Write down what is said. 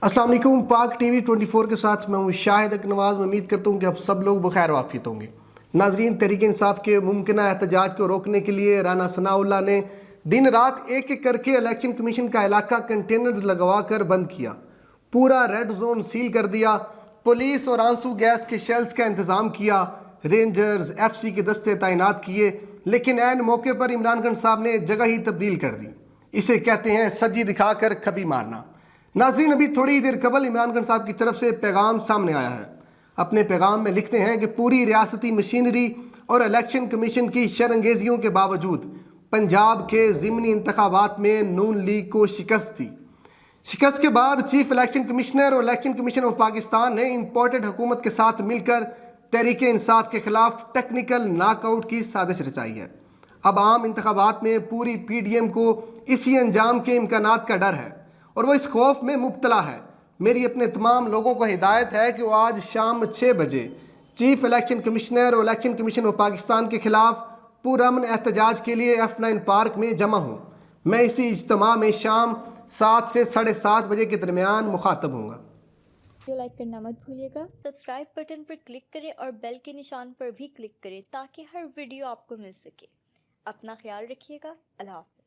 अस्सलाम वालेकुम। पाक टीवी 24 के साथ मैं हूँ शाहिद नवाज। मैं उम्मीद करता हूँ कि आप सब लोग बखैर वाफियत होंगे। नाजरीन, तहरीक इंसाफ के मुमकिना एहतजाज को रोकने के लिए राना सनाउल्लाह ने दिन रात एक एक करके इलेक्शन कमीशन का इलाका कंटेनर्स लगवा कर बंद किया। पूरा रेड जोन सील कर दिया। पुलिस और आंसू गैस के शेल्स का इंतज़ाम किया। रेंजर्स FC के दस्ते तैनात किए, लेकिन ऐन मौके पर इमरान खान साहब ने जगह ही तब्दील कर दी। इसे कहते हैं सज्जी दिखाकर खबी मारना। नाज़रीन, अभी थोड़ी देर कबल इमरान खान साहब की तरफ से पैगाम सामने आया है। अपने पैगाम में लिखते हैं कि पूरी रियासती मशीनरी और इलेक्शन कमीशन की शरंगेजियों के बावजूद पंजाब के ज़िमनी इंतखाबात में नून लीग को शिकस्त थी। शिकस्त के बाद चीफ इलेक्शन कमिश्नर और इलेक्शन कमीशन ऑफ पाकिस्तान ने इम्पोर्टेड हुकूमत के साथ मिलकर तहरीक इंसाफ के खिलाफ टेक्निकल नॉकआउट की साजिश रचाई है। अब आम इंतखाबात में पूरी PDM को इसी अंजाम के इम्कानात का डर है और वो इस खौफ में मुब्तला है। मेरी अपने तमाम लोगों को हिदायत है कि वो आज शाम 6 बजे चीफ इलेक्शन कमिश्नर और इलेक्शन कमीशन ऑफ पाकिस्तान के खिलाफ पुरअमन एहतजाज के लिए F9 पार्क में जमा हूँ। मैं इसी इज्तिमा में शाम 7 से 7:30 बजे के दरमियान मुखातब हूँगा। वीडियो लाइक करना मत भूलिएगा। सब्सक्राइब बटन पर क्लिक करें और बेल के निशान पर भी क्लिक करें ताकि हर वीडियो आपको मिल सके। अपना ख्याल रखिएगा। अल्लाह हाफ़िज़।